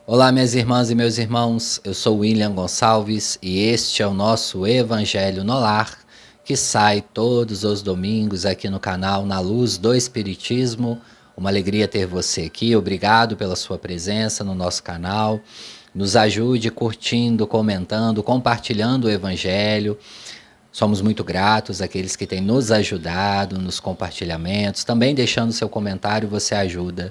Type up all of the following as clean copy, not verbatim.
Olá, minhas irmãs e meus irmãos, eu sou William Gonçalves e este é o nosso Evangelho no Lar, que sai todos os domingos aqui no canal Na Luz do Espiritismo. Uma alegria ter você aqui, obrigado pela sua presença no nosso canal. Nos ajude curtindo, comentando, compartilhando o Evangelho. Somos muito gratos àqueles que têm nos ajudado nos compartilhamentos. Também deixando seu comentário, você ajuda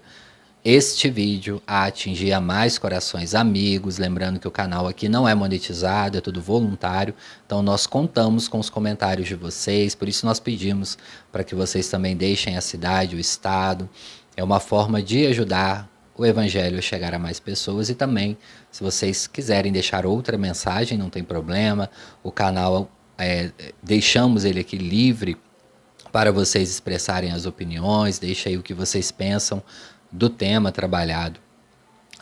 este vídeo a atingir a mais corações amigos, lembrando que o canal aqui não é monetizado, é tudo voluntário, então nós contamos com os comentários de vocês, por isso nós pedimos para que vocês também deixem a cidade, o estado, é uma forma de ajudar o Evangelho a chegar a mais pessoas. E também, se vocês quiserem deixar outra mensagem, não tem problema, o canal, deixamos ele aqui livre para vocês expressarem as opiniões, deixa aí o que vocês pensam do tema trabalhado.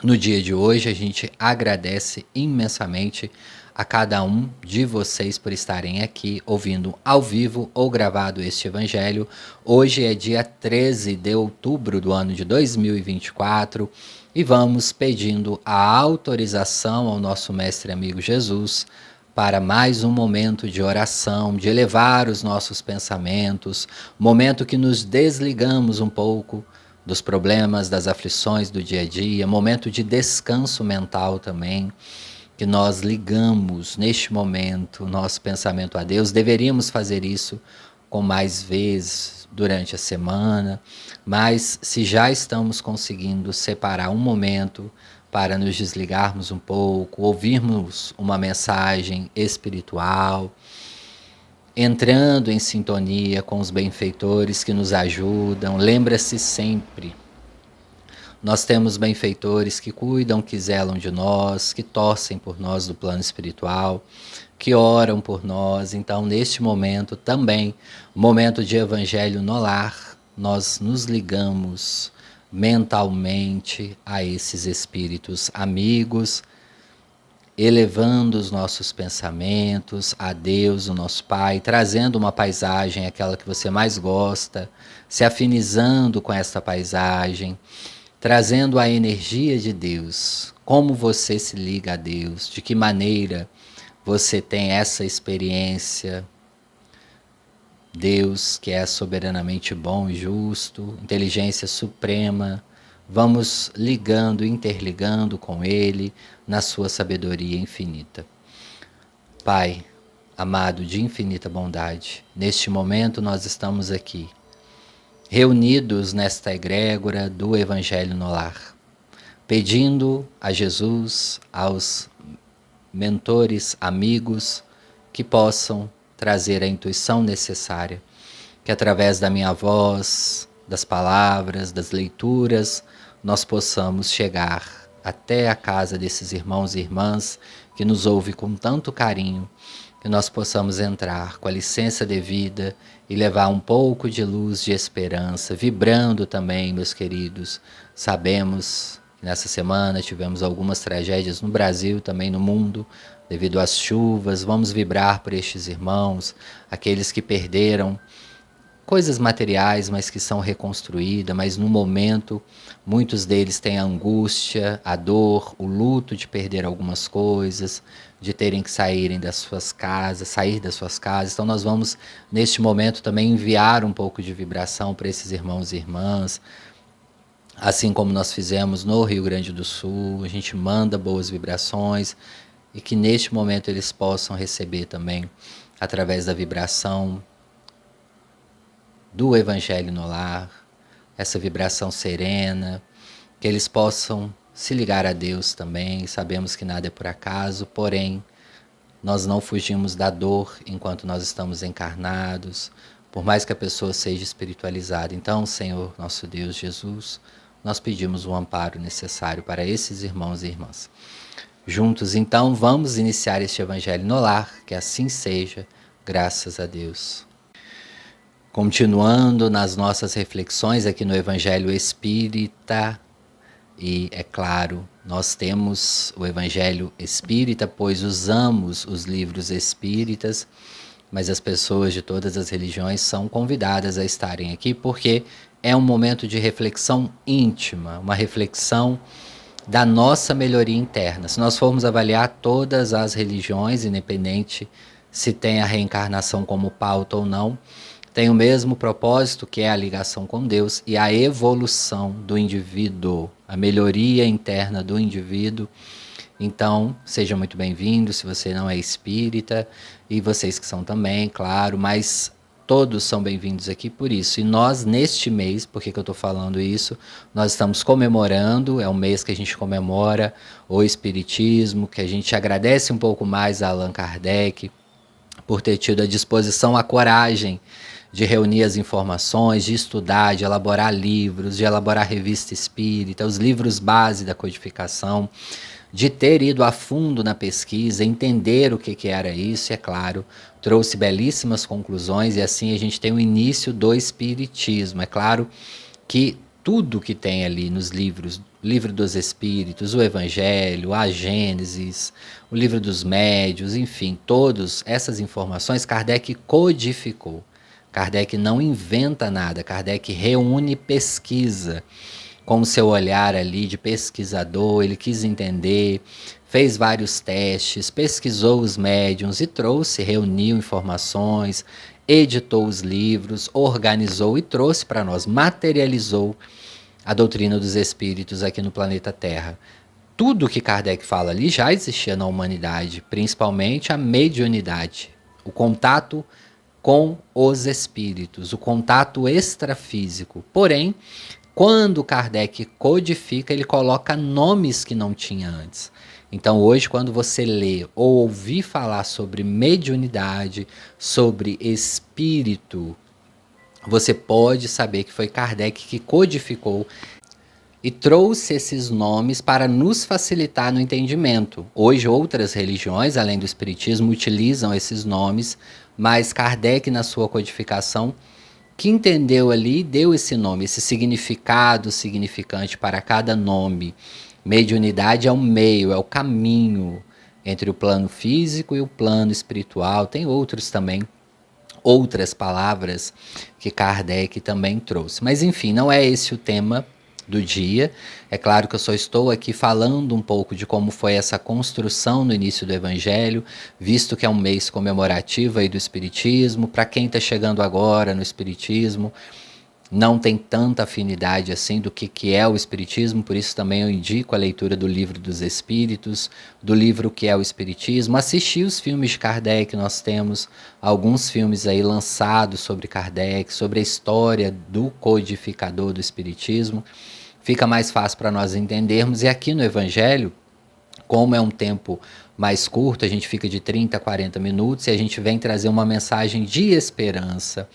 No dia de hoje, a gente agradece imensamente a cada um de vocês por estarem aqui ouvindo ao vivo ou gravado este Evangelho. Hoje é dia 13 de outubro do ano de 2024 e vamos pedindo a autorização ao nosso Mestre Amigo Jesus para mais um momento de oração, de elevar os nossos pensamentos, momento que nos desligamos um pouco dos problemas, das aflições do dia a dia, momento de descanso mental também, que nós ligamos neste momento nosso pensamento a Deus. Deveríamos fazer isso com mais vezes durante a semana, mas se já estamos conseguindo separar um momento para nos desligarmos um pouco, ouvirmos uma mensagem espiritual, entrando em sintonia com os benfeitores que nos ajudam. Lembra-se sempre, nós temos benfeitores que cuidam, que zelam de nós, que torcem por nós do plano espiritual, que oram por nós. Então, neste momento também, momento de Evangelho no Lar, nós nos ligamos mentalmente a esses espíritos amigos, elevando os nossos pensamentos a Deus, o nosso Pai, trazendo uma paisagem, aquela que você mais gosta, se afinizando com esta paisagem, trazendo a energia de Deus. Como você se liga a Deus, de que maneira você tem essa experiência. Deus, que é soberanamente bom e justo, inteligência suprema, vamos ligando, interligando com Ele na sua sabedoria infinita. Pai, amado de infinita bondade, neste momento nós estamos aqui, reunidos nesta egrégora do Evangelho no Lar, pedindo a Jesus, aos mentores, amigos, que possam trazer a intuição necessária, que através da minha voz, das palavras, das leituras, nós possamos chegar até a casa desses irmãos e irmãs que nos ouvem com tanto carinho, que nós possamos entrar com a licença devida e levar um pouco de luz, de esperança, vibrando também, meus queridos. Sabemos que nessa semana tivemos algumas tragédias no Brasil, também no mundo, devido às chuvas. Vamos vibrar por estes irmãos, aqueles que perderam coisas materiais, mas que são reconstruídas, mas no momento muitos deles têm a angústia, a dor, o luto de perder algumas coisas, de terem que sair das suas casas. Então nós vamos neste momento também enviar um pouco de vibração para esses irmãos e irmãs, assim como nós fizemos no Rio Grande do Sul. A gente manda boas vibrações e que neste momento eles possam receber também, através da vibração do Evangelho no Lar, essa vibração serena, que eles possam se ligar a Deus também. Sabemos que nada é por acaso, porém, nós não fugimos da dor enquanto nós estamos encarnados, por mais que a pessoa seja espiritualizada. Então, Senhor, nosso Deus Jesus, nós pedimos o amparo necessário para esses irmãos e irmãs. Juntos, então, vamos iniciar este Evangelho no Lar, que assim seja, graças a Deus. Continuando nas nossas reflexões aqui no Evangelho Espírita, e é claro, nós temos o Evangelho Espírita, pois usamos os livros espíritas, mas as pessoas de todas as religiões são convidadas a estarem aqui, porque é um momento de reflexão íntima, uma reflexão da nossa melhoria interna. Se nós formos avaliar todas as religiões, independente se tem a reencarnação como pauta ou não, tem o mesmo propósito, que é a ligação com Deus e a evolução do indivíduo, a melhoria interna do indivíduo. Então, seja muito bem-vindo, se você não é espírita, e vocês que são também, claro, mas todos são bem-vindos aqui por isso. E nós, neste mês, por que eu estou falando isso? Nós estamos comemorando, é um mês que a gente comemora o Espiritismo, que a gente agradece um pouco mais a Allan Kardec por ter tido a disposição, a coragem de reunir as informações, de estudar, de elaborar livros, de elaborar revista espírita, os livros base da codificação, de ter ido a fundo na pesquisa, entender o que era isso, e é claro, trouxe belíssimas conclusões, e assim a gente tem o início do Espiritismo. É claro que tudo que tem ali nos livros, o Livro dos Espíritos, o Evangelho, a Gênesis, o Livro dos Médiuns, enfim, todas essas informações Kardec codificou. Kardec não inventa nada, Kardec reúne pesquisa. Com o seu olhar ali de pesquisador, ele quis entender, fez vários testes, pesquisou os médiuns e trouxe, reuniu informações, editou os livros, organizou e trouxe para nós, materializou a doutrina dos espíritos aqui no planeta Terra. Tudo que Kardec fala ali já existia na humanidade, principalmente a mediunidade, o contato com os espíritos, o contato extrafísico. Porém, quando Kardec codifica, ele coloca nomes que não tinha antes. Então hoje, quando você lê ou ouvir falar sobre mediunidade, sobre espírito, você pode saber que foi Kardec que codificou e trouxe esses nomes para nos facilitar no entendimento. Hoje outras religiões, além do espiritismo, utilizam esses nomes, mas Kardec, na sua codificação, que entendeu ali, deu esse nome, esse significado significante para cada nome. Mediunidade é o meio, é o caminho entre o plano físico e o plano espiritual. Tem outros também, outras palavras que Kardec também trouxe. Mas enfim, não é esse o tema do dia. É claro que eu só estou aqui falando um pouco de como foi essa construção no início do Evangelho, visto que é um mês comemorativo aí do Espiritismo. Para quem está chegando agora no Espiritismo, não tem tanta afinidade assim do que é o Espiritismo, por isso também eu indico a leitura do Livro dos Espíritos, do livro que é o Espiritismo, assistir os filmes de Kardec. Nós temos alguns filmes aí lançados sobre Kardec, sobre a história do codificador do Espiritismo, fica mais fácil para nós entendermos. E aqui no Evangelho, como é um tempo mais curto, a gente fica de 30 a 40 minutos, e a gente vem trazer uma mensagem de esperança,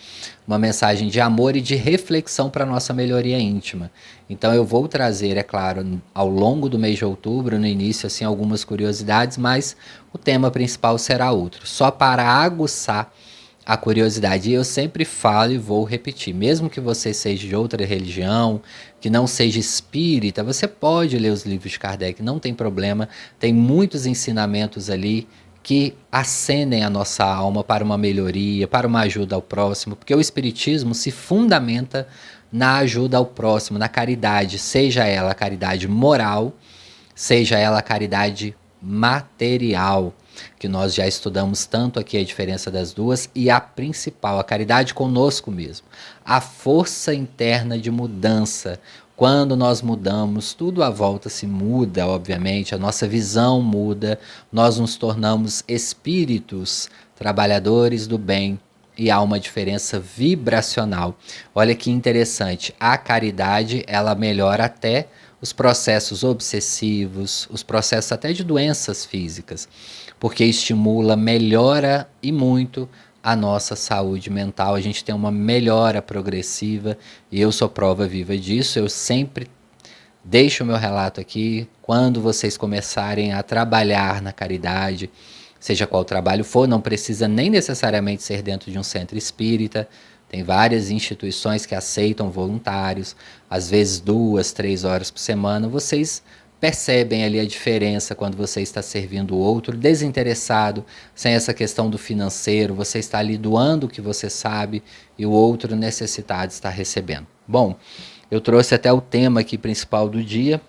uma mensagem de amor e de reflexão para a nossa melhoria íntima. Então eu vou trazer, é claro, ao longo do mês de outubro, no início, assim, algumas curiosidades, mas o tema principal será outro, só para aguçar a curiosidade. E eu sempre falo e vou repetir, mesmo que você seja de outra religião, que não seja espírita, você pode ler os livros de Kardec, não tem problema, tem muitos ensinamentos ali que acendem a nossa alma para uma melhoria, para uma ajuda ao próximo, porque o espiritismo se fundamenta na ajuda ao próximo, na caridade, seja ela a caridade moral, seja ela a caridade material, que nós já estudamos tanto aqui a diferença das duas, e a principal, a caridade conosco mesmo, a força interna de mudança. Quando nós mudamos, tudo à volta se muda, obviamente, a nossa visão muda, nós nos tornamos espíritos trabalhadores do bem, e há uma diferença vibracional. Olha que interessante, a caridade, ela melhora até os processos obsessivos, os processos até de doenças físicas, porque estimula, melhora e muito a nossa saúde mental. A gente tem uma melhora progressiva e eu sou prova viva disso. Eu sempre deixo o meu relato aqui. Quando vocês começarem a trabalhar na caridade, seja qual trabalho for, não precisa nem necessariamente ser dentro de um centro espírita. Tem várias instituições que aceitam voluntários, às vezes 2, 3 horas por semana. Vocês percebem ali a diferença quando você está servindo o outro desinteressado, sem essa questão do financeiro. Você está ali doando o que você sabe e o outro necessitado está recebendo. Bom, eu trouxe até o tema aqui principal do dia,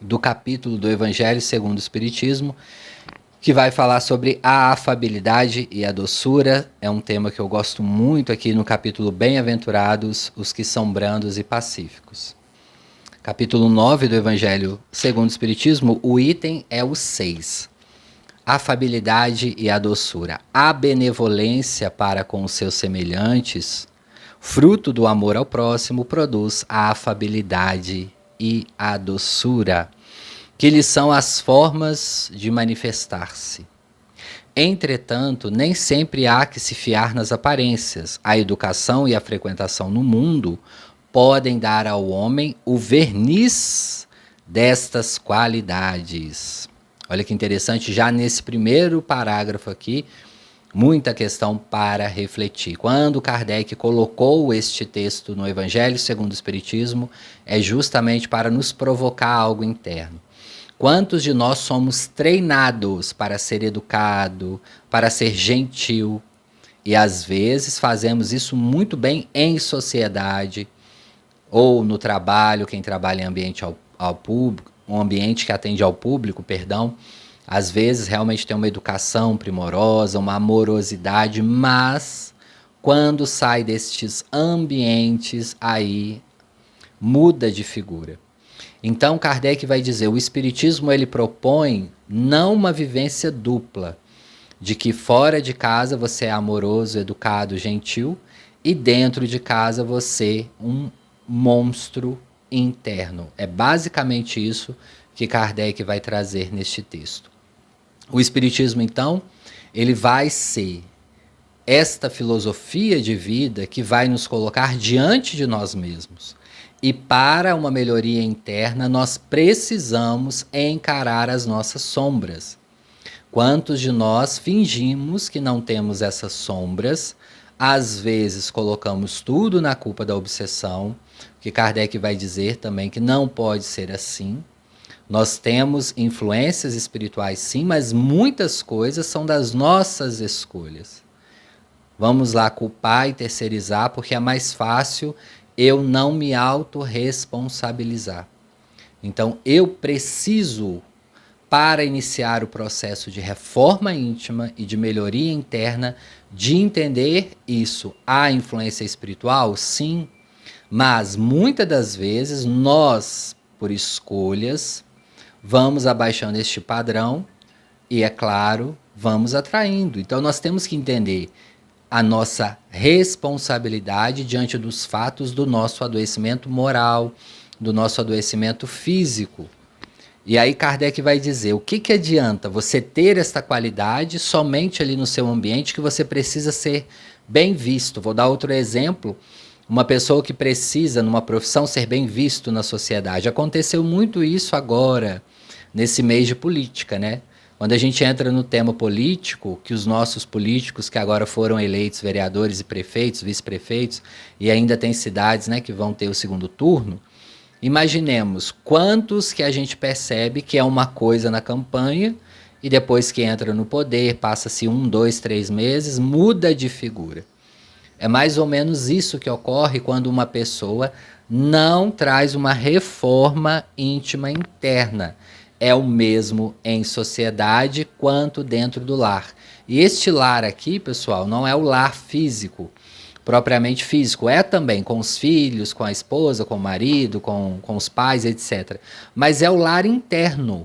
do capítulo do Evangelho segundo o Espiritismo, que vai falar sobre a afabilidade e a doçura. É um tema que eu gosto muito aqui no capítulo Bem-aventurados os que são brandos e pacíficos. Capítulo 9 do Evangelho segundo o Espiritismo, o item é o 6. A afabilidade e a doçura. A benevolência para com os seus semelhantes, fruto do amor ao próximo, produz a afabilidade e a doçura, que lhes são as formas de manifestar-se. Entretanto, nem sempre há que se fiar nas aparências. A educação e a frequentação no mundo podem dar ao homem o verniz destas qualidades. Olha que interessante, já nesse primeiro parágrafo aqui, muita questão para refletir. Quando Kardec colocou este texto no Evangelho segundo o Espiritismo, é justamente para nos provocar algo interno. Quantos de nós somos treinados para ser educado, para ser gentil? E às vezes fazemos isso muito bem em sociedade, ou no trabalho, quem trabalha em ambiente ao público, um ambiente que atende ao público, perdão, às vezes realmente tem uma educação primorosa, uma amorosidade, mas quando sai destes ambientes, aí muda de figura. Então Kardec vai dizer, o Espiritismo ele propõe não uma vivência dupla, de que fora de casa você é amoroso, educado, gentil, e dentro de casa você um monstro interno. É basicamente isso que Kardec vai trazer neste texto. O Espiritismo, então, ele vai ser esta filosofia de vida que vai nos colocar diante de nós mesmos. E para uma melhoria interna, nós precisamos encarar as nossas sombras. Quantos de nós fingimos que não temos essas sombras? Às vezes colocamos tudo na culpa da obsessão, que Kardec vai dizer também que não pode ser assim. Nós temos influências espirituais sim, mas muitas coisas são das nossas escolhas. Vamos lá culpar e terceirizar, porque é mais fácil eu não me autorresponsabilizar. Então, eu preciso, para iniciar o processo de reforma íntima e de melhoria interna, de entender isso. Há influência espiritual? Sim, mas muitas das vezes nós, por escolhas, vamos abaixando este padrão e, é claro, vamos atraindo. Então, nós temos que entender a nossa responsabilidade diante dos fatos do nosso adoecimento moral, do nosso adoecimento físico. E aí Kardec vai dizer, o que adianta você ter esta qualidade somente ali no seu ambiente que você precisa ser bem visto? Vou dar outro exemplo, uma pessoa que precisa, numa profissão, ser bem visto na sociedade. Aconteceu muito isso agora, nesse mês de política, né? Quando a gente entra no tema político, que os nossos políticos que agora foram eleitos vereadores e prefeitos, vice-prefeitos, e ainda tem cidades, né, que vão ter o segundo turno, imaginemos quantos que a gente percebe que é uma coisa na campanha e depois que entra no poder, passa-se 1, 2, 3 meses, muda de figura. É mais ou menos isso que ocorre quando uma pessoa não traz uma reforma íntima interna. É o mesmo em sociedade quanto dentro do lar. E este lar aqui, pessoal, não é o lar físico, propriamente físico. É também com os filhos, com a esposa, com o marido, com os pais, etc. Mas é o lar interno.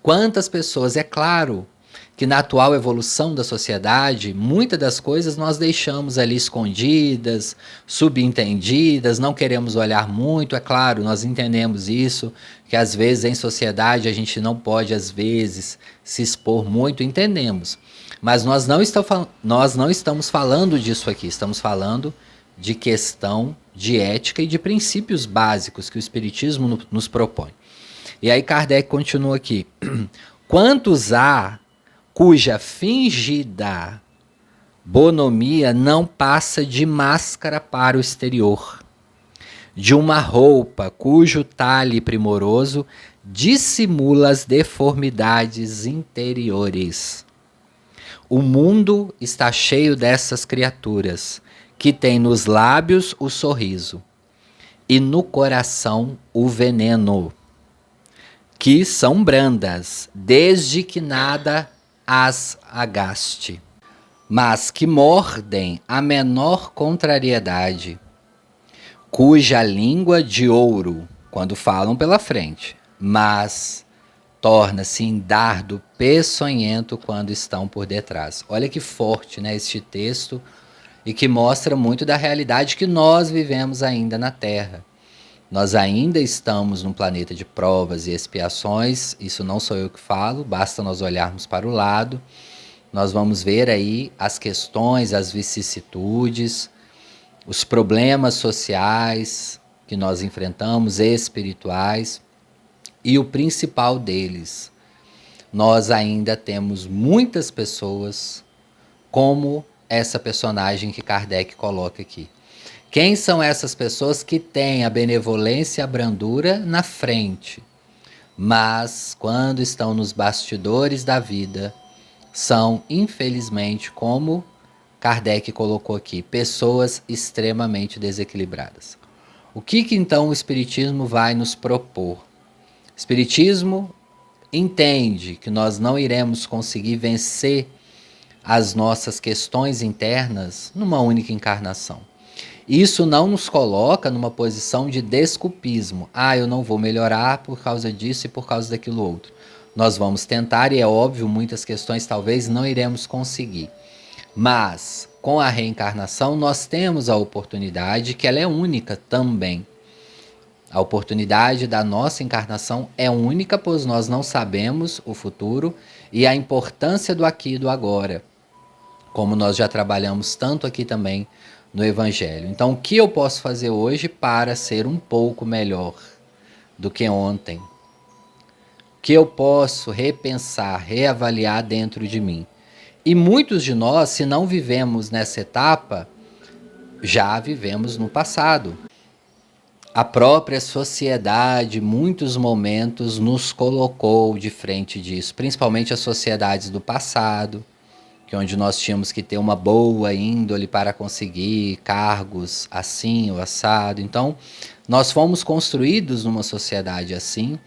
Quantas pessoas, é claro que na atual evolução da sociedade, muitas das coisas nós deixamos ali escondidas, subentendidas, não queremos olhar muito, é claro, nós entendemos isso, que às vezes em sociedade a gente não pode, às vezes, se expor muito, entendemos. Mas nós não estamos falando disso aqui, estamos falando de questão de ética e de princípios básicos que o Espiritismo nos propõe. E aí Kardec continua aqui. Quantos há cuja fingida bonomia não passa de máscara para o exterior, de uma roupa cujo talhe primoroso dissimula as deformidades interiores. O mundo está cheio dessas criaturas, que têm nos lábios o sorriso e no coração o veneno. que são brandas, desde que nada as agaste, mas que mordem a menor contrariedade, cuja língua de ouro, quando falam pela frente, mas torna-se em dardo peçonhento quando estão por detrás. Olha que forte, né, este texto, e que mostra muito da realidade que nós vivemos ainda na Terra. Nós ainda estamos num planeta de provas e expiações, isso não sou eu que falo, basta nós olharmos para o lado. Nós vamos ver aí as questões, as vicissitudes, os problemas sociais que nós enfrentamos, espirituais, e o principal deles, nós ainda temos muitas pessoas como essa personagem que Kardec coloca aqui. Quem são essas pessoas que têm a benevolência e a brandura na frente, mas quando estão nos bastidores da vida, são, infelizmente, como Kardec colocou aqui, pessoas extremamente desequilibradas. O que então o Espiritismo vai nos propor? O Espiritismo entende que nós não iremos conseguir vencer as nossas questões internas numa única encarnação. Isso não nos coloca numa posição de desculpismo. Ah, eu não vou melhorar por causa disso e por causa daquilo outro. Nós vamos tentar e é óbvio, muitas questões talvez não iremos conseguir. Mas com a reencarnação nós temos a oportunidade, que ela é única também. A oportunidade da nossa encarnação é única, pois nós não sabemos o futuro e a importância do aqui e do agora, como nós já trabalhamos tanto aqui também no Evangelho. Então, o que eu posso fazer hoje para ser um pouco melhor do que ontem? O que eu posso repensar, reavaliar dentro de mim? E muitos de nós, se não vivemos nessa etapa, já vivemos no passado. A própria sociedade, muitos momentos, nos colocou de frente disso, principalmente as sociedades do passado, que onde nós tínhamos que ter uma boa índole para conseguir cargos assim ou assado. Então, nós fomos construídos numa sociedade assim,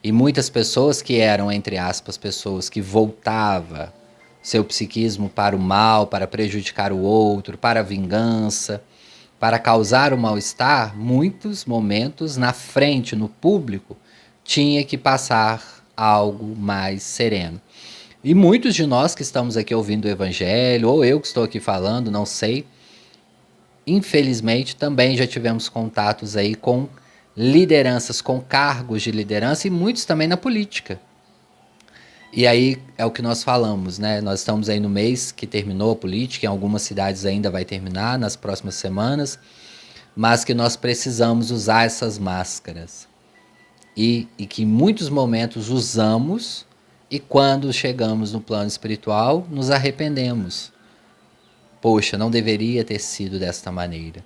e muitas pessoas que eram, entre aspas, pessoas que voltavam seu psiquismo para o mal, para prejudicar o outro, para a vingança, para causar o mal-estar, muitos momentos na frente, no público, tinha que passar algo mais sereno. E muitos de nós que estamos aqui ouvindo o Evangelho, ou eu que estou aqui falando, não sei, infelizmente também já tivemos contatos aí com lideranças, com cargos de liderança e muitos também na política. E aí é o que nós falamos, né? Nós estamos aí no mês que terminou a política, em algumas cidades ainda vai terminar nas próximas semanas, mas que nós precisamos usar essas máscaras. E que em muitos momentos usamos. E quando chegamos no plano espiritual, nos arrependemos. Poxa, não deveria ter sido desta maneira.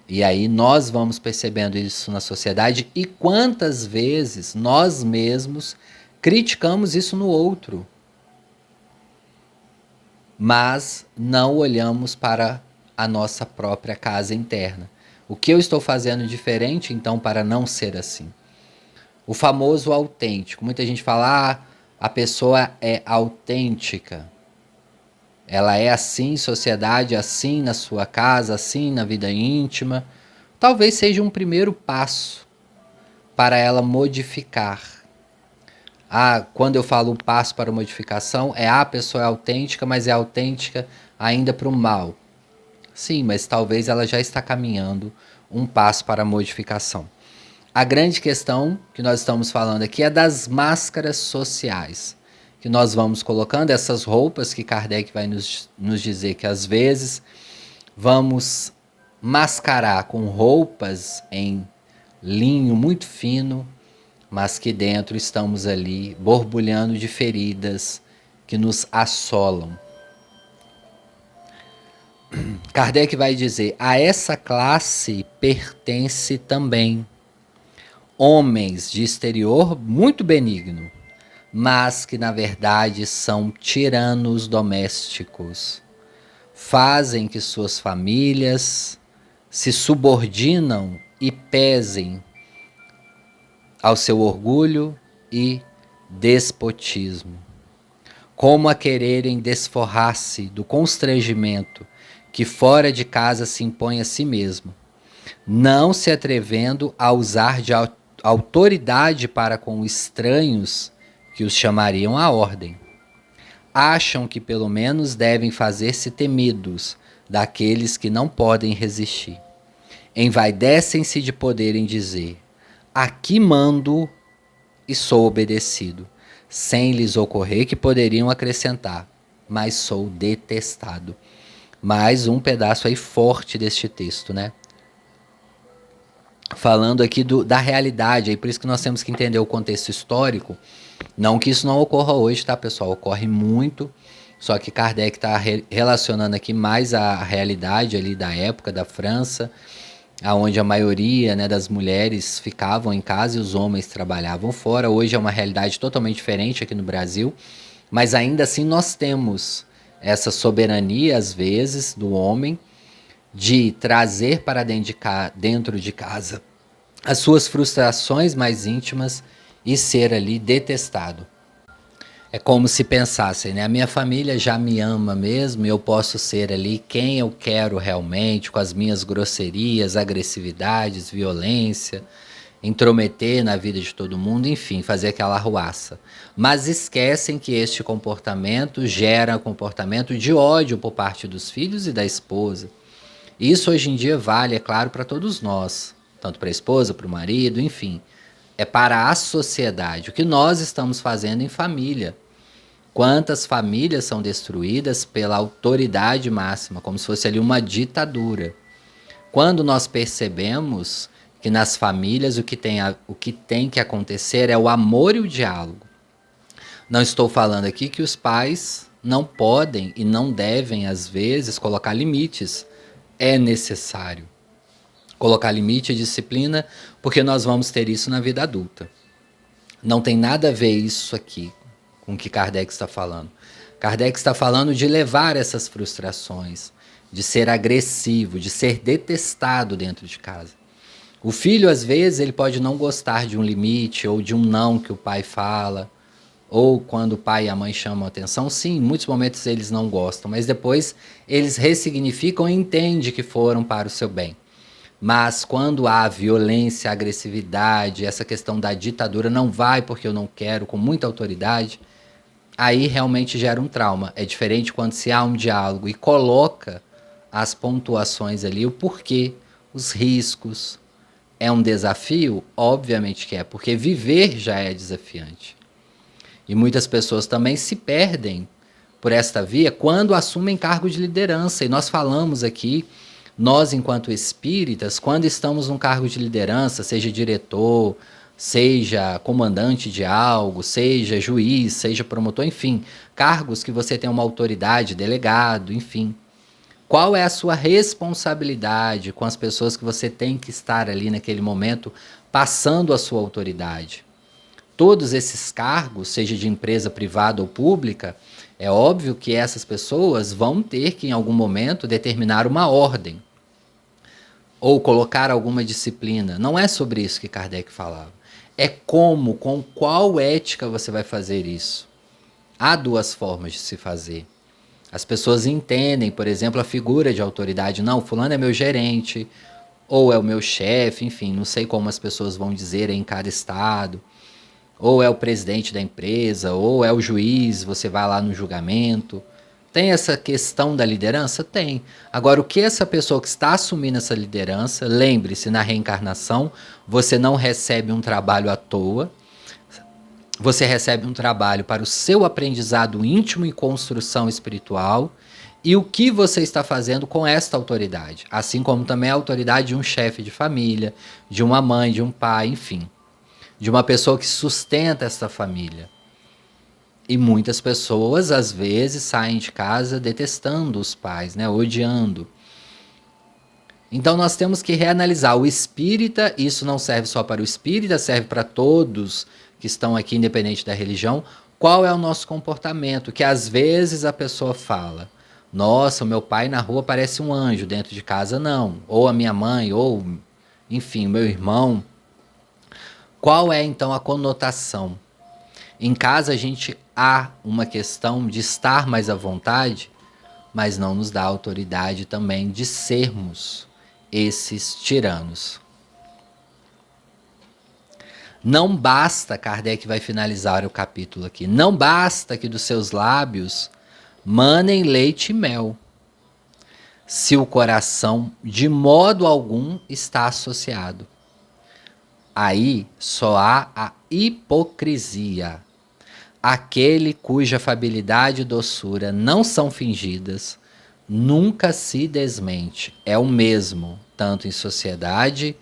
E aí nós vamos percebendo isso na sociedade e quantas vezes nós mesmos criticamos isso no outro. Mas não olhamos para a nossa própria casa interna. O que eu estou fazendo diferente, então, para não ser assim? O famoso autêntico. Muita gente fala, a pessoa é autêntica. Ela é assim em sociedade, assim na sua casa, assim na vida íntima. Talvez seja um primeiro passo para ela modificar. Quando eu falo um passo para modificação, a pessoa é autêntica, mas é autêntica ainda para o mal. Sim, mas talvez ela já está caminhando um passo para a modificação. A grande questão que nós estamos falando aqui é das máscaras sociais, que nós vamos colocando, essas roupas que Kardec vai nos dizer que às vezes vamos mascarar com roupas em linho muito fino, mas que dentro estamos ali borbulhando de feridas que nos assolam. Kardec vai dizer, a essa classe pertence também homens de exterior muito benigno, mas que na verdade são tiranos domésticos. Fazem que suas famílias se subordinam e pesem ao seu orgulho e despotismo. Como a quererem desforrar-se do constrangimento que fora de casa se impõe a si mesmo, não se atrevendo a usar de autoridade para com estranhos que os chamariam à ordem. Acham que pelo menos devem fazer-se temidos daqueles que não podem resistir. Envaidecem-se de poderem dizer: aqui mando e sou obedecido, sem lhes ocorrer que poderiam acrescentar: mas sou detestado. Mais um pedaço aí forte deste texto, né? Falando aqui da realidade, aí por isso que nós temos que entender o contexto histórico. Não que isso não ocorra hoje, tá, pessoal? Ocorre muito, só que Kardec está relacionando aqui mais a realidade ali da época da França, onde a maioria, né, das mulheres ficavam em casa e os homens trabalhavam fora. Hoje é uma realidade totalmente diferente aqui no Brasil, mas ainda assim nós temos essa soberania, às vezes, do homem de trazer para dentro de casa as suas frustrações mais íntimas e ser ali detestado. É como se pensassem, né? A minha família já me ama mesmo, eu posso ser ali quem eu quero realmente, com as minhas grosserias, agressividades, violência, intrometer na vida de todo mundo, enfim, fazer aquela arruaça. Mas esquecem que este comportamento gera comportamento de ódio por parte dos filhos e da esposa. Isso hoje em dia vale, é claro, para todos nós, tanto para a esposa, para o marido, enfim. É para a sociedade, o que nós estamos fazendo em família. Quantas famílias são destruídas pela autoridade máxima, como se fosse ali uma ditadura. Quando nós percebemos que nas famílias o que tem que acontecer é o amor e o diálogo. Não estou falando aqui que os pais não podem e não devem, às vezes, colocar limites. É necessário colocar limite e disciplina, porque nós vamos ter isso na vida adulta. Não tem nada a ver isso aqui com o que Kardec está falando. Kardec está falando de levar essas frustrações, de ser agressivo, de ser detestado dentro de casa. O filho, às vezes, ele pode não gostar de um limite ou de um não que o pai fala, ou quando o pai e a mãe chamam a atenção. Sim, em muitos momentos eles não gostam, mas depois eles ressignificam e entendem que foram para o seu bem. Mas quando há violência, agressividade, essa questão da ditadura, não vai porque eu não quero, com muita autoridade, aí realmente gera um trauma. É diferente quando se há um diálogo e coloca as pontuações ali, o porquê, os riscos. É um desafio? Obviamente que é, porque viver já é desafiante. E muitas pessoas também se perdem por esta via quando assumem cargo de liderança. E nós falamos aqui, nós enquanto espíritas, quando estamos num cargo de liderança, seja diretor, seja comandante de algo, seja juiz, seja promotor, enfim, cargos que você tem uma autoridade, delegado, enfim. Qual é a sua responsabilidade com as pessoas que você tem que estar ali naquele momento passando a sua autoridade? Todos esses cargos, seja de empresa privada ou pública, é óbvio que essas pessoas vão ter que, em algum momento, determinar uma ordem ou colocar alguma disciplina. Não é sobre isso que Kardec falava. É como, com qual ética você vai fazer isso. Há duas formas de se fazer. As pessoas entendem, por exemplo, a figura de autoridade. Não, fulano é meu gerente, ou é o meu chefe, enfim, não sei como as pessoas vão dizer em cada estado. Ou é o presidente da empresa, ou é o juiz, você vai lá no julgamento. Tem essa questão da liderança? Tem. Agora, o que essa pessoa que está assumindo essa liderança, lembre-se, na reencarnação, você não recebe um trabalho à toa, você recebe um trabalho para o seu aprendizado íntimo e construção espiritual, e o que você está fazendo com esta autoridade, assim como também a autoridade de um chefe de família, de uma mãe, de um pai, enfim, de uma pessoa que sustenta essa família. E muitas pessoas, às vezes, saem de casa detestando os pais, né? Odiando. Então nós temos que reanalisar. O espírita, isso não serve só para o espírita, serve para todos que estão aqui, independente da religião. Qual é o nosso comportamento? Que às vezes a pessoa fala: nossa, o meu pai na rua parece um anjo, dentro de casa não. Ou a minha mãe, ou, enfim, o meu irmão. Qual é então a conotação? Em casa a gente há uma questão de estar mais à vontade, mas não nos dá autoridade também de sermos esses tiranos. Não basta, Kardec vai finalizar o capítulo aqui, não basta que dos seus lábios manem leite e mel, se o coração de modo algum está associado. Aí só há a hipocrisia. Aquele cuja afabilidade e doçura não são fingidas, nunca se desmente. É o mesmo, tanto em sociedade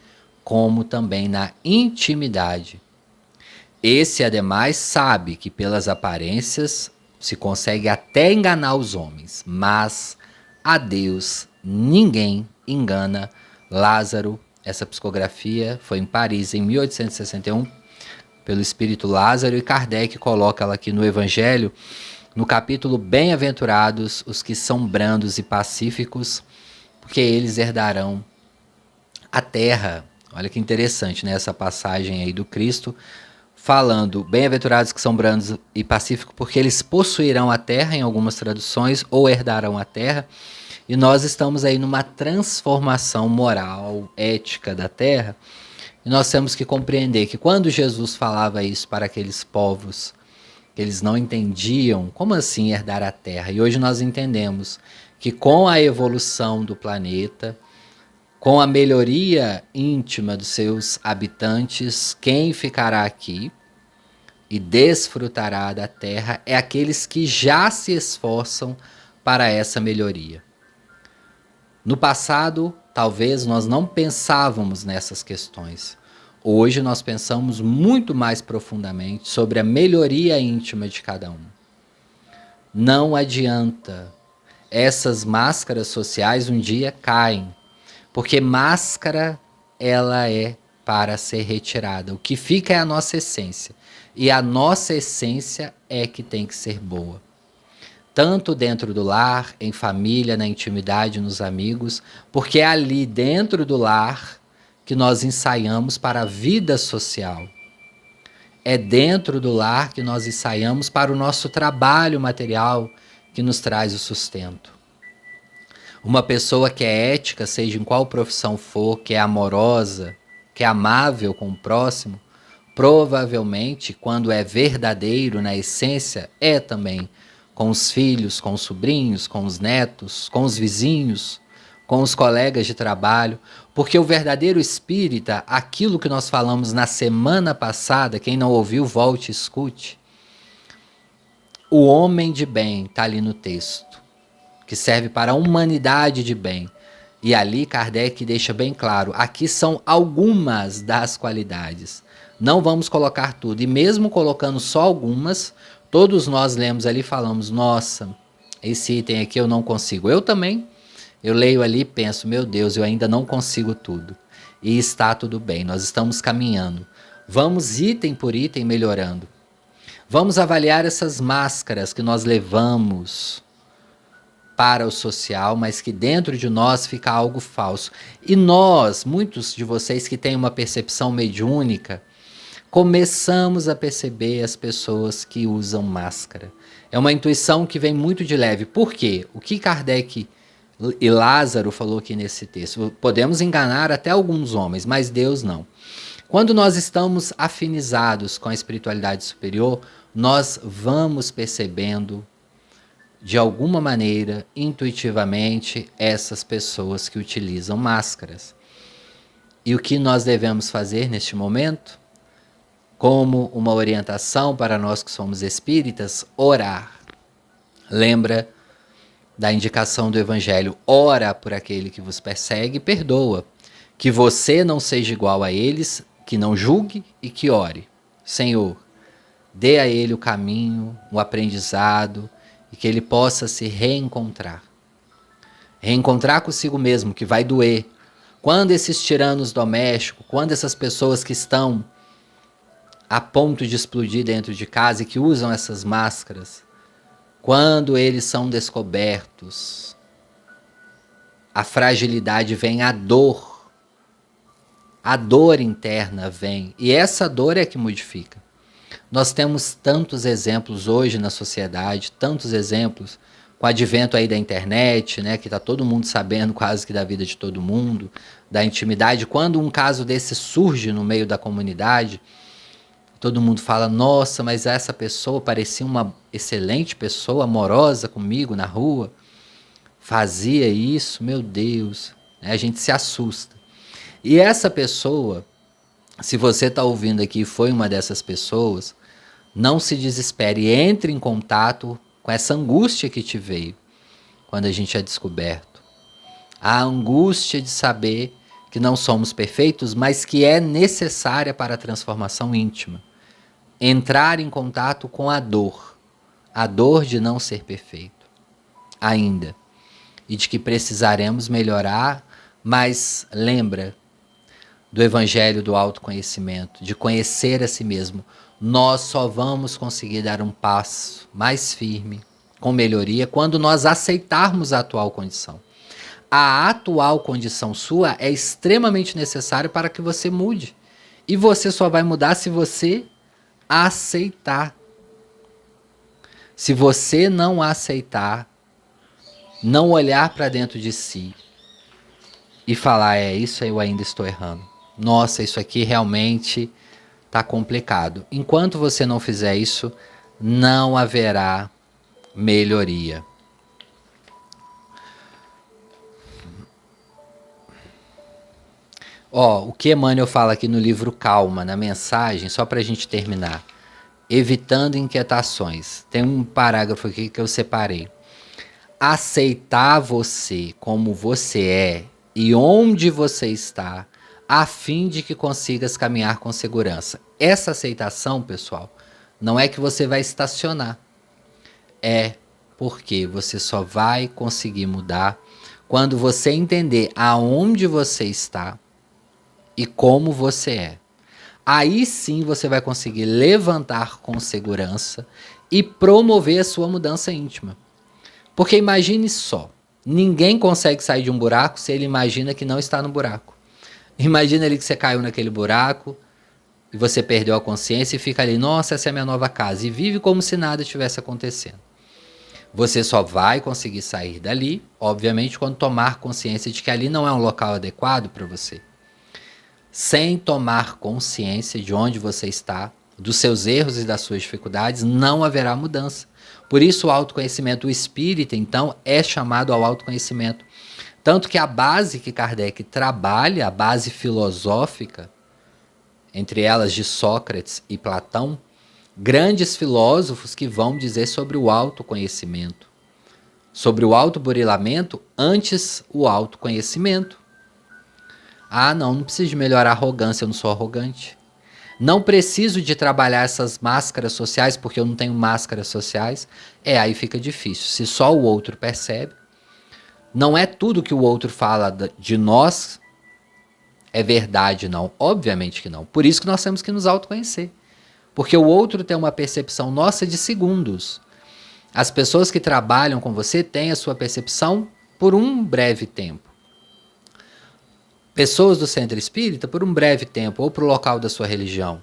como também na intimidade. Esse, ademais, sabe que pelas aparências se consegue até enganar os homens, mas a Deus ninguém engana. Lázaro, essa psicografia foi em Paris em 1861, pelo espírito Lázaro, e Kardec coloca ela aqui no Evangelho, no capítulo Bem-aventurados os que são brandos e pacíficos, porque eles herdarão a terra. Olha que interessante, né, essa passagem aí do Cristo, falando, bem-aventurados que são brandos e pacíficos, porque eles possuirão a terra, em algumas traduções, ou herdarão a terra. E nós estamos aí numa transformação moral, ética da terra, e nós temos que compreender que quando Jesus falava isso para aqueles povos, eles não entendiam como assim herdar a terra. E hoje nós entendemos que com a evolução do planeta, com a melhoria íntima dos seus habitantes, quem ficará aqui e desfrutará da terra é aqueles que já se esforçam para essa melhoria. No passado, talvez nós não pensávamos nessas questões. Hoje nós pensamos muito mais profundamente sobre a melhoria íntima de cada um. Não adianta. Essas máscaras sociais um dia caem, porque máscara ela é para ser retirada. O que fica é a nossa essência. E a nossa essência é que tem que ser boa. Tanto dentro do lar, em família, na intimidade, nos amigos, porque é ali dentro do lar que nós ensaiamos para a vida social. É dentro do lar que nós ensaiamos para o nosso trabalho material que nos traz o sustento. Uma pessoa que é ética, seja em qual profissão for, que é amorosa, que é amável com o próximo, provavelmente, quando é verdadeiro na essência, é também com os filhos, com os sobrinhos, com os netos, com os vizinhos, com os colegas de trabalho, porque o verdadeiro espírita, aquilo que nós falamos na semana passada, quem não ouviu, volte e escute. O homem de bem está ali no texto, que serve para a humanidade de bem. E ali Kardec deixa bem claro, aqui são algumas das qualidades. Não vamos colocar tudo, e mesmo colocando só algumas, todos nós lemos ali e falamos, nossa, esse item aqui eu não consigo. Eu também, eu leio ali e penso, meu Deus, eu ainda não consigo tudo. E está tudo bem, nós estamos caminhando. Vamos item por item melhorando. Vamos avaliar essas máscaras que nós levamos para o social, mas que dentro de nós fica algo falso. E nós, muitos de vocês que têm uma percepção mediúnica, começamos a perceber as pessoas que usam máscara. É uma intuição que vem muito de leve. Por quê? O que Kardec e Lázaro falou aqui nesse texto? Podemos enganar até alguns homens, mas Deus não. Quando nós estamos afinizados com a espiritualidade superior, nós vamos percebendo de alguma maneira, intuitivamente, essas pessoas que utilizam máscaras. E o que nós devemos fazer neste momento? Como uma orientação para nós que somos espíritas, orar. Lembra da indicação do Evangelho, ora por aquele que vos persegue e perdoa. Que você não seja igual a eles, que não julgue e que ore. Senhor, dê a ele o caminho, o aprendizado, e que ele possa se reencontrar. Reencontrar consigo mesmo, que vai doer. Quando esses tiranos domésticos, quando essas pessoas que estão a ponto de explodir dentro de casa e que usam essas máscaras, quando eles são descobertos, a fragilidade vem, a dor interna vem, e essa dor é que modifica. Nós temos tantos exemplos hoje na sociedade, tantos exemplos com o advento aí da internet, né, que está todo mundo sabendo quase que da vida de todo mundo, da intimidade. Quando um caso desse surge no meio da comunidade, todo mundo fala, nossa, mas essa pessoa parecia uma excelente pessoa, amorosa comigo na rua, fazia isso, meu Deus, a gente se assusta. E essa pessoa, se você está ouvindo aqui e foi uma dessas pessoas, não se desespere, entre em contato com essa angústia que te veio quando a gente é descoberto. A angústia de saber que não somos perfeitos, mas que é necessária para a transformação íntima. Entrar em contato com a dor de não ser perfeito ainda, e de que precisaremos melhorar, mas lembra do evangelho do autoconhecimento, de conhecer a si mesmo. Nós só vamos conseguir dar um passo mais firme, com melhoria, quando nós aceitarmos a atual condição. A atual condição sua é extremamente necessária para que você mude. E você só vai mudar se você aceitar. Se você não aceitar, não olhar para dentro de si e falar, isso eu ainda estou errando. Nossa, isso aqui realmente está complicado. Enquanto você não fizer isso, não haverá melhoria. O que Emmanuel fala aqui no livro Calma, na mensagem, só para a gente terminar. Evitando inquietações. Tem um parágrafo aqui que eu separei. Aceitar você como você é e onde você está, a fim de que consigas caminhar com segurança. Essa aceitação, pessoal, não é que você vai estacionar. É porque você só vai conseguir mudar quando você entender aonde você está e como você é. Aí sim você vai conseguir levantar com segurança e promover a sua mudança íntima. Porque imagine só, ninguém consegue sair de um buraco se ele imagina que não está no buraco. Imagina ali que você caiu naquele buraco e você perdeu a consciência e fica ali, nossa, essa é a minha nova casa, e vive como se nada estivesse acontecendo. Você só vai conseguir sair dali, obviamente, quando tomar consciência de que ali não é um local adequado para você. Sem tomar consciência de onde você está, dos seus erros e das suas dificuldades, não haverá mudança. Por isso o autoconhecimento espírita, então, é chamado ao autoconhecimento. Tanto que a base que Kardec trabalha, a base filosófica, entre elas de Sócrates e Platão, grandes filósofos que vão dizer sobre o autoconhecimento, sobre o autoburilamento antes o autoconhecimento. Não preciso de melhorar a arrogância, eu não sou arrogante. Não preciso de trabalhar essas máscaras sociais, porque eu não tenho máscaras sociais. Aí fica difícil. Se só o outro percebe, não é tudo que o outro fala de nós é verdade, não. Obviamente que não. Por isso que nós temos que nos autoconhecer. Porque o outro tem uma percepção nossa de segundos. As pessoas que trabalham com você têm a sua percepção por um breve tempo. Pessoas do centro espírita por um breve tempo, ou para o local da sua religião.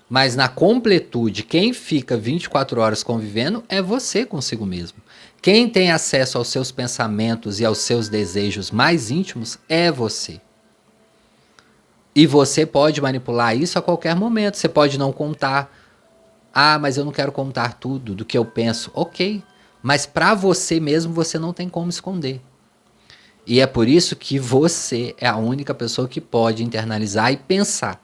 Mas na completude, quem fica 24 horas convivendo é você consigo mesmo. Quem tem acesso aos seus pensamentos e aos seus desejos mais íntimos é você. E você pode manipular isso a qualquer momento. Você pode não contar. Mas eu não quero contar tudo do que eu penso. Ok, mas para você mesmo você não tem como esconder. E é por isso que você é a única pessoa que pode internalizar e pensar.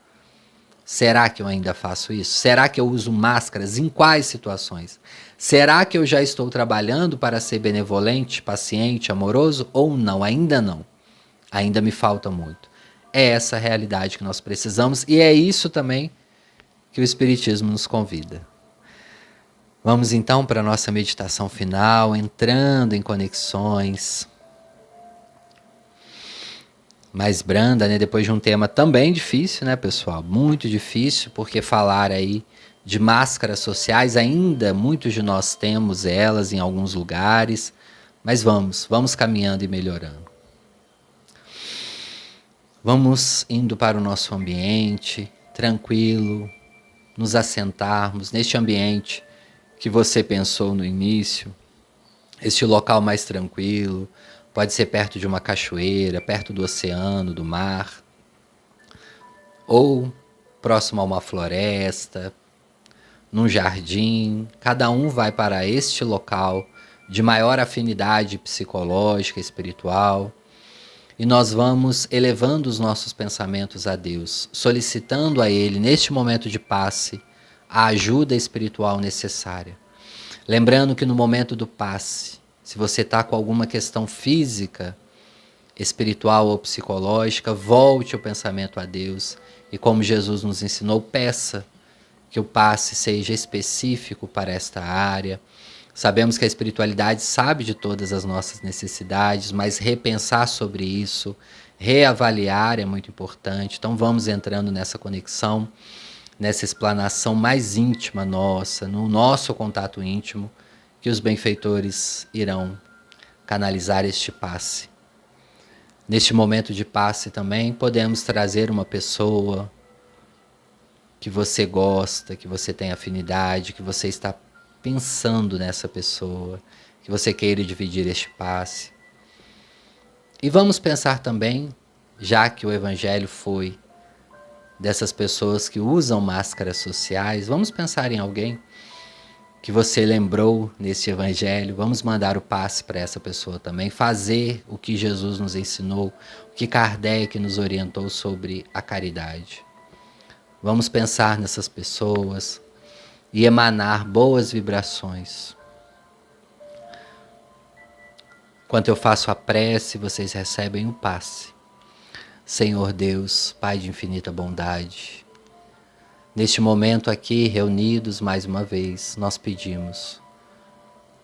Será que eu ainda faço isso? Será que eu uso máscaras? Em quais situações? Será que eu já estou trabalhando para ser benevolente, paciente, amoroso? Ou não? Ainda não. Ainda me falta muito. É essa a realidade que nós precisamos e é isso também que o Espiritismo nos convida. Vamos então para a nossa meditação final, entrando em conexões mais branda, né? Depois de um tema também difícil, né, pessoal? Muito difícil, porque falar aí de máscaras sociais, ainda muitos de nós temos elas em alguns lugares, mas vamos caminhando e melhorando. Vamos indo para o nosso ambiente, tranquilo, nos assentarmos neste ambiente que você pensou no início, este local mais tranquilo, pode ser perto de uma cachoeira, perto do oceano, do mar, ou próximo a uma floresta, num jardim. Cada um vai para este local de maior afinidade psicológica, espiritual, e nós vamos elevando os nossos pensamentos a Deus, solicitando a Ele, neste momento de passe, a ajuda espiritual necessária. Lembrando que no momento do passe, se você está com alguma questão física, espiritual ou psicológica, volte o pensamento a Deus e, como Jesus nos ensinou, peça que o passe seja específico para esta área. Sabemos que a espiritualidade sabe de todas as nossas necessidades, mas repensar sobre isso, reavaliar é muito importante. Então vamos entrando nessa conexão, nessa explanação mais íntima nossa, no nosso contato íntimo, que os benfeitores irão canalizar este passe. Neste momento de passe também podemos trazer uma pessoa que você gosta, que você tem afinidade, que você está pensando nessa pessoa, que você queira dividir este passe. E vamos pensar também, já que o Evangelho foi dessas pessoas que usam máscaras sociais, vamos pensar em alguém que você lembrou nesse Evangelho, vamos mandar o passe para essa pessoa também, fazer o que Jesus nos ensinou, o que Kardec nos orientou sobre a caridade. Vamos pensar nessas pessoas e emanar boas vibrações. Enquanto eu faço a prece, vocês recebem o passe. Senhor Deus, Pai de infinita bondade, neste momento aqui, reunidos mais uma vez, nós pedimos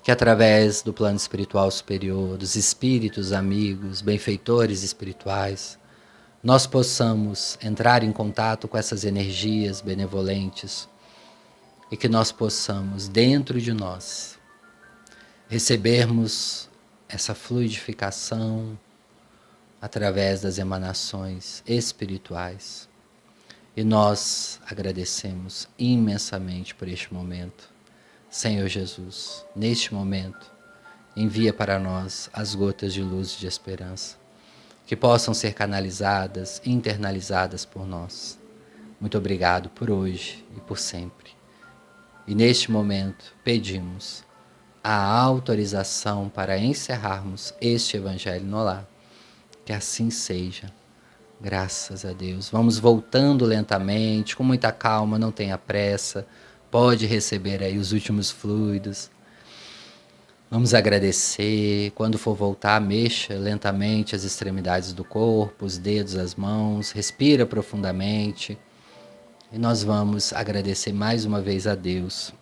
que através do plano espiritual superior, dos espíritos amigos, benfeitores espirituais, nós possamos entrar em contato com essas energias benevolentes e que nós possamos, dentro de nós, recebermos essa fluidificação através das emanações espirituais. E nós agradecemos imensamente por este momento. Senhor Jesus, neste momento, envia para nós as gotas de luz e de esperança, que possam ser canalizadas, internalizadas por nós. Muito obrigado por hoje e por sempre. E neste momento pedimos a autorização para encerrarmos este Evangelho no Lar. Que assim seja. Graças a Deus. Vamos voltando lentamente, com muita calma, não tenha pressa. Pode receber aí os últimos fluidos. Vamos agradecer. Quando for voltar, mexa lentamente as extremidades do corpo, os dedos, as mãos. Respira profundamente. E nós vamos agradecer mais uma vez a Deus.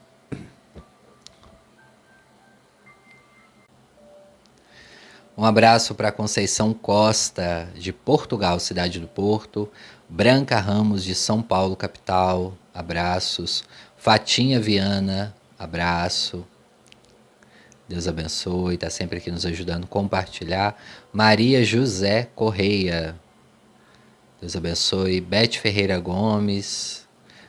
Um abraço para Conceição Costa, de Portugal, cidade do Porto. Branca Ramos, de São Paulo, capital. Abraços. Fatinha Viana, abraço. Deus abençoe, está sempre aqui nos ajudando a compartilhar. Maria José Correia, Deus abençoe. Bete Ferreira Gomes.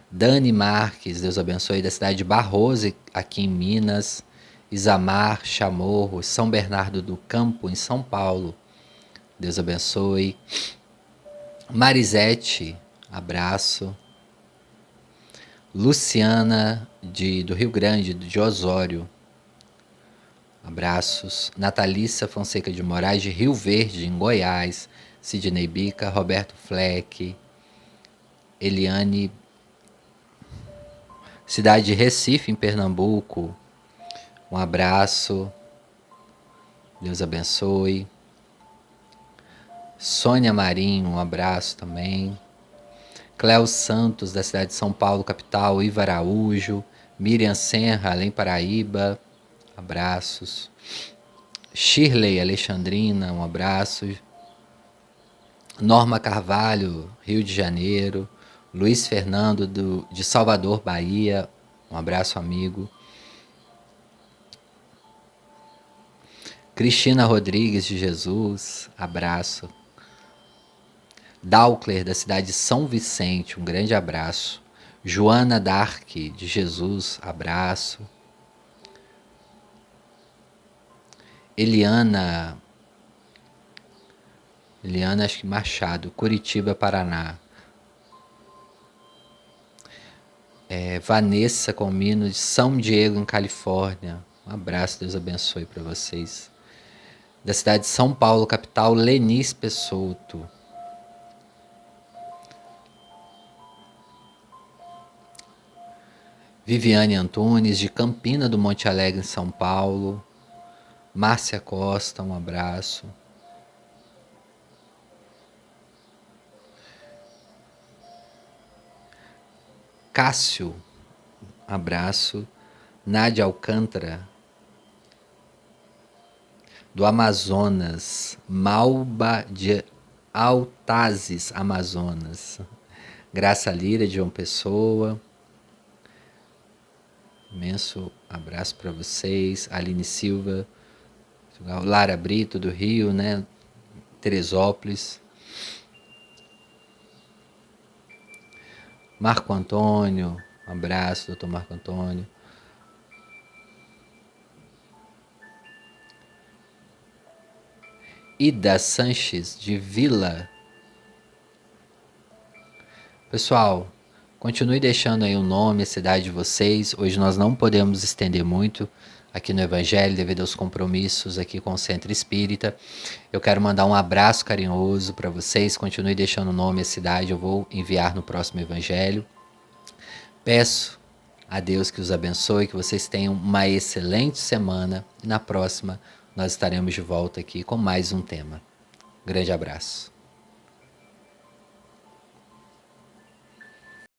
Dani Marques, Deus abençoe, da cidade de Barroso, aqui em Minas. Isamar Chamorro, São Bernardo do Campo, em São Paulo. Deus abençoe. Marisete, abraço. Luciana, do Rio Grande, de Osório. Abraços. Natalícia Fonseca de Moraes, de Rio Verde, em Goiás. Sidney Bica, Roberto Fleck. Eliane, cidade de Recife, em Pernambuco. Um abraço, Deus abençoe. Sônia Marinho, um abraço também. Cléo Santos, da cidade de São Paulo, capital. Iva Araújo. Miriam Senra, além Paraíba, abraços. Shirley Alexandrina, um abraço. Norma Carvalho, Rio de Janeiro. Luiz Fernando, de Salvador, Bahia, um abraço, amigo. Cristina Rodrigues de Jesus, abraço. Daucler, da cidade de São Vicente, um grande abraço. Joana Dark, de Jesus, abraço. Eliana, acho que Machado, Curitiba, Paraná. Vanessa Comino, de São Diego, em Califórnia. Um abraço, Deus abençoe para vocês. Da cidade de São Paulo, capital, Lenis Pessouto. Viviane Antunes, de Campina do Monte Alegre, em São Paulo. Márcia Costa, um abraço. Cássio, abraço. Nádia Alcântara, do Amazonas. Malba de Altazes, Amazonas. Graça Lira, de João Pessoa. Imenso abraço para vocês. Aline Silva, Lara Brito, do Rio, né? Teresópolis. Marco Antônio, um abraço, doutor Marco Antônio. Ida Sanches, de Vila. Pessoal, continue deixando aí o nome, a cidade de vocês. Hoje nós não podemos estender muito aqui no Evangelho, devido aos compromissos aqui com o Centro Espírita. Eu quero mandar um abraço carinhoso para vocês. Continue deixando o nome, a cidade, eu vou enviar no próximo Evangelho. Peço a Deus que os abençoe, que vocês tenham uma excelente semana. E na próxima nós estaremos de volta aqui com mais um tema. Grande abraço.